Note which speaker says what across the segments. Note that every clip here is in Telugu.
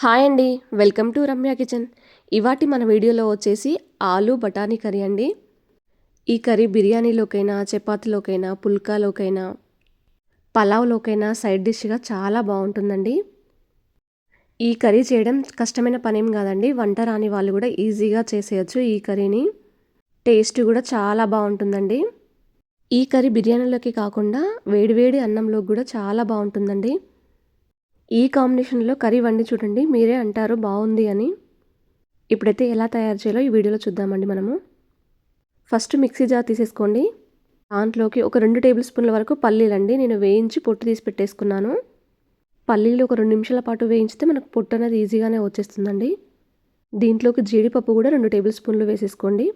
Speaker 1: హాయ్ అండి, వెల్కమ్ టు రమ్య కిచెన్. ఇవాటి మన వీడియోలో వచ్చేసి ఆలు బఠానీ కర్రీ అండి. ఈ కర్రీ బిర్యానీలోకైనా, చపాతీలోకైనా, పుల్కాలోకైనా, పలావ్లోకైనా సైడ్ డిష్గా చాలా బాగుంటుందండి. ఈ కర్రీ చేయడం కష్టమైన పనేం కాదండి. వంట రాని వాళ్ళు కూడా ఈజీగా చేసేయచ్చు ఈ కర్రీని. టేస్ట్ కూడా చాలా బాగుంటుందండి. ఈ కర్రీ బిర్యానీలోకి కాకుండా వేడివేడి అన్నంలో కూడా చాలా బాగుంటుందండి. ఈ కాంబినేషన్లో కర్రీ వండి చూడండి, మీరే అంటారు బాగుంది అని. ఇప్పుడైతే ఎలా తయారు చేయాలో ఈ వీడియోలో చూద్దామండి మనము. ఫస్ట్ మిక్సీ జార్ తీసేసుకోండి. దాంట్లోకి ఒక 2 టేబుల్ స్పూన్ల వరకు పల్లీలండి నేను వేయించి పొట్టు తీసి పెట్టేసుకున్నాను. పల్లీలు ఒక 2 నిమిషాల పాటు వేయించితే మనకు పొట్టు అనేది ఈజీగానే వచ్చేస్తుందండి. దీంట్లోకి జీడిపప్పు కూడా 2 టేబుల్ స్పూన్లు వేసేసుకోండి.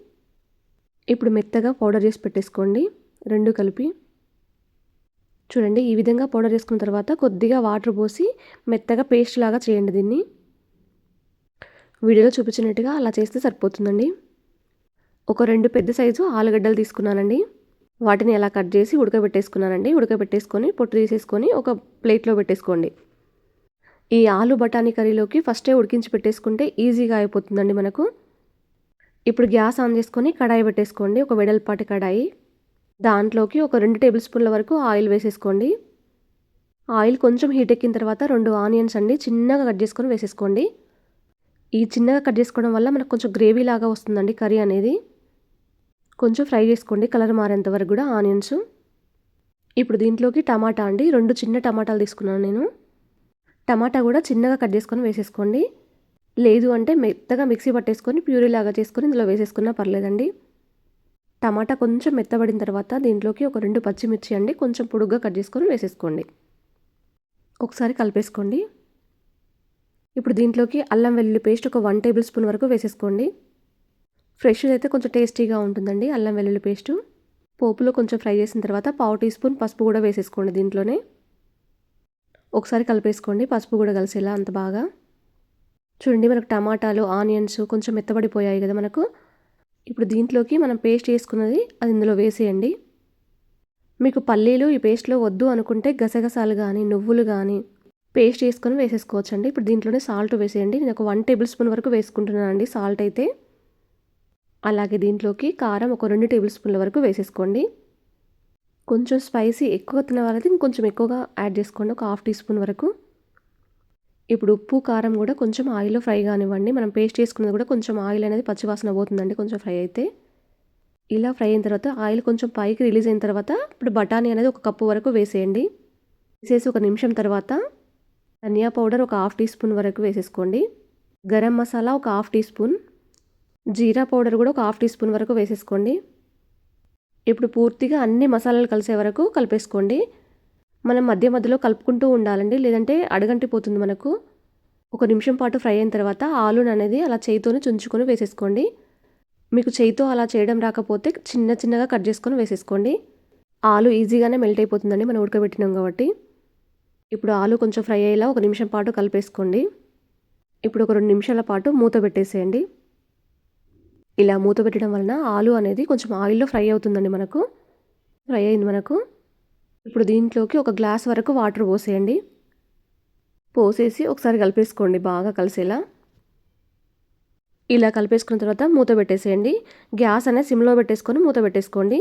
Speaker 1: ఇప్పుడు మెత్తగా పౌడర్ చేసి పెట్టేసుకోండి 2 కలిపి. చూడండి, ఈ విధంగా పౌడర్ చేసుకున్న తర్వాత కొద్దిగా వాటర్ పోసి మెత్తగా పేస్ట్ లాగా చేయండి. దీన్ని వీడియోలో చూపించినట్టుగా అలా చేస్తే సరిపోతుందండి. ఒక 2 పెద్ద సైజు ఆలుగడ్డలు తీసుకున్నానండి. వాటిని ఎలా కట్ చేసి ఉడకబెట్టేసుకున్నానండి. ఉడకబెట్టేసుకొని పొట్టు తీసేసుకొని ఒక ప్లేట్లో పెట్టేసుకోండి. ఈ ఆలు బఠానీ కర్రీలోకి ఫస్టే ఉడికించి పెట్టేసుకుంటే ఈజీగా అయిపోతుందండి మనకు. ఇప్పుడు గ్యాస్ ఆన్ చేసుకొని కడాయి పెట్టేసుకోండి. ఒక వెడల్పాటి కడాయి. దాంట్లోకి ఒక 2 టేబుల్ స్పూన్ల వరకు ఆయిల్ వేసేసుకోండి. ఆయిల్ కొంచెం హీట్ ఎక్కిన తర్వాత 2 ఆనియన్స్ అండి చిన్నగా కట్ చేసుకొని వేసేసుకోండి. ఈ చిన్నగా కట్ చేసుకోవడం వల్ల మనకు కొంచెం గ్రేవీ లాగా వస్తుందండి కర్రీ అనేది. కొంచెం ఫ్రై చేసుకోండి కలర్ మారేంత వరకు కూడా ఆనియన్స్. ఇప్పుడు దీంట్లోకి టమాటా అండి 2 చిన్న టమాటాలు తీసుకున్నాను నేను. టమాటా కూడా చిన్నగా కట్ చేసుకొని వేసేసుకోండి. లేదు అంటే మెత్తగా మిక్సీ పట్టేసుకొని ప్యూరీ లాగా చేసుకొని ఇందులో వేసేసుకున్నా పర్లేదండి. టమాటా కొంచెం మెత్తబడిన తర్వాత దీంట్లోకి ఒక 2 పచ్చిమిర్చి అండి కొంచెం పొడుగ్గా కట్ చేసుకొని వేసేసుకోండి. ఒకసారి కలిపేసుకోండి. ఇప్పుడు దీంట్లోకి అల్లం వెల్లుల్లి పేస్ట్ ఒక 1 టేబుల్ స్పూన్ వరకు వేసేసుకోండి. ఫ్రెష్ అయితే కొంచెం టేస్టీగా ఉంటుందండి అల్లం వెల్లుల్లి పేస్టు. పోపులో కొంచెం ఫ్రై చేసిన తర్వాత 1/2 టీ స్పూన్ పసుపు కూడా వేసేసుకోండి దీంట్లోనే. ఒకసారి కలిపేసుకోండి పసుపు కూడా కలిసేలా అంత బాగా. చూడండి, మనకు టమాటాలు ఆనియన్స్ కొంచెం మెత్తబడిపోయాయి కదా మనకు. ఇప్పుడు దీంట్లోకి మనం పేస్ట్ చేసుకున్నది అది ఇందులో వేసేయండి. మీకు పల్లీలు ఈ పేస్ట్లో వద్దు అనుకుంటే గసగసాలు కానీ నువ్వులు కానీ పేస్ట్ చేసుకొని వేసేసుకోవచ్చండి. ఇప్పుడు దీంట్లోనే సాల్ట్ వేసేయండి. నేను ఒక 1 టేబుల్ స్పూన్ వరకు వేసుకుంటున్నానండి సాల్ట్ అయితే. అలాగే దీంట్లోకి కారం ఒక 2 టేబుల్ స్పూన్ల వరకు వేసేసుకోండి. కొంచెం స్పైసీ ఎక్కువ తినే వాళ్ళైతే ఇంకొంచెం ఎక్కువగా యాడ్ చేసుకోండి, ఒక 1/2 టీ స్పూన్ వరకు. ఇప్పుడు ఉప్పు కారం కూడా కొంచెం ఆయిల్లో ఫ్రై కానివ్వండి. మనం పేస్ట్ చేసుకున్నది కూడా కొంచెం ఆయిల్ అనేది పచ్చివాసన పోతుందండి కొంచెం ఫ్రై అయితే. ఇలా ఫ్రై అయిన తర్వాత ఆయిల్ కొంచెం పైకి రిలీజ్ అయిన తర్వాత ఇప్పుడు బఠానీ అనేది ఒక కప్పు వరకు వేసేయండి. వేసేసి ఒక నిమిషం తర్వాత ధనియా పౌడర్ ఒక 1/2 టీ స్పూన్ వరకు వేసేసుకోండి. గరం మసాలా ఒక 1/2 టీ స్పూన్. జీరా పౌడర్ కూడా ఒక 1/2 టీ స్పూన్ వరకు వేసేసుకోండి. ఇప్పుడు పూర్తిగా అన్ని మసాలాలు కలిసే వరకు కలిపేసుకోండి. మనం మధ్య మధ్యలో కలుపుకుంటూ ఉండాలండి, లేదంటే అడగంటిపోతుంది మనకు. ఒక నిమిషం పాటు ఫ్రై అయిన తర్వాత ఆలుని అనేది అలా చేయితోనే చుంచుకొని వేసేసుకోండి. మీకు చేయితో అలా చేయడం రాకపోతే చిన్న చిన్నగా కట్ చేసుకొని వేసేసుకోండి. ఆలు ఈజీగానే మెల్ట్ అయిపోతుందండి మనం ఉడకబెట్టినాం కాబట్టి. ఇప్పుడు ఆలు కొంచెం ఫ్రై అయ్యేలా ఒక నిమిషం పాటు కలిపేసుకోండి. ఇప్పుడు ఒక 2 నిమిషాల పాటు మూత పెట్టేసేయండి. ఇలా మూత పెట్టడం వలన ఆలు అనేది కొంచెం ఆయిల్లో ఫ్రై అవుతుందండి మనకు. ఫ్రై అయింది మనకు. ఇప్పుడు దీంట్లోకి ఒక గ్లాస్ వరకు వాటర్ పోసేయండి. పోసేసి ఒకసారి కలిపేసుకోండి బాగా కలిసేలా. ఇలా కలిపేసుకున్న తర్వాత మూత పెట్టేసేయండి. గ్యాస్ అనేది సిమ్లో పెట్టేసుకొని మూత పెట్టేసుకోండి.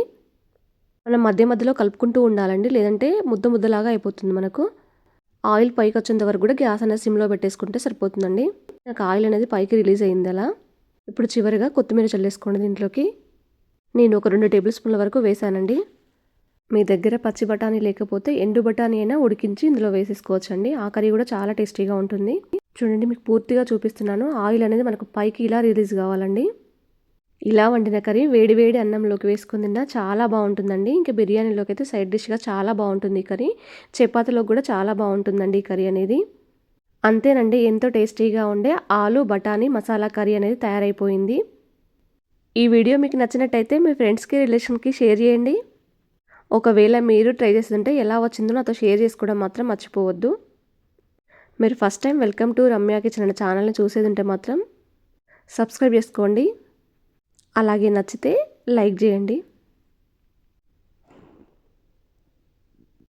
Speaker 1: మనం మధ్య మధ్యలో కలుపుకుంటూ ఉండాలండి, లేదంటే ముద్ద ముద్దలాగా అయిపోతుంది మనకు. ఆయిల్ పైకి వచ్చేంత వరకు కూడా గ్యాస్ అనేది సిమ్లో పెట్టేసుకుంటే సరిపోతుందండి. నాకు ఆయిల్ అనేది పైకి రిలీజ్ అయింది అలా. ఇప్పుడు చివరిగా కొత్తిమీర చల్లేసుకోండి దీంట్లోకి. నేను ఒక 2 టేబుల్ స్పూన్ల వరకు వేసానండి. మీ దగ్గర పచ్చి బఠానీ లేకపోతే ఎండు బఠానీ అయినా ఉడికించి ఇందులో వేసేసుకోవచ్చండి. ఆ కర్రీ కూడా చాలా టేస్టీగా ఉంటుంది. చూడండి, మీకు పూర్తిగా చూపిస్తున్నాను. ఆయిల్ అనేది మనకు పైకి ఇలా రిలీజ్ కావాలండి. ఇలా వండిన కర్రీ వేడి వేడి అన్నంలోకి వేసుకుని తిన్నా చాలా బాగుంటుందండి. ఇంకా బిర్యానీలోకి అయితే సైడ్ డిష్గా చాలా బాగుంటుంది ఈ కర్రీ. చపాతీలోకి కూడా చాలా బాగుంటుందండి ఈ కర్రీ అనేది. అంతేనండి, ఎంతో టేస్టీగా ఉండే ఆలు బఠానీ మసాలా కర్రీ అనేది తయారైపోయింది. ఈ వీడియో మీకు నచ్చినట్టయితే మీ ఫ్రెండ్స్కి రిలేషన్కి షేర్ చేయండి. ఒకవేళ మీరు ట్రై చేస్తుంటే ఎలా వచ్చిందో నాతో షేర్ చేసుకోవడం మాత్రం మర్చిపోవద్దు. మీరు first time welcome to Ramya kitchen అనే ఛానల్ని చూసేది ఉంటే మాత్రం సబ్స్క్రైబ్ చేసుకోండి. అలాగే నచ్చితే లైక్ చేయండి.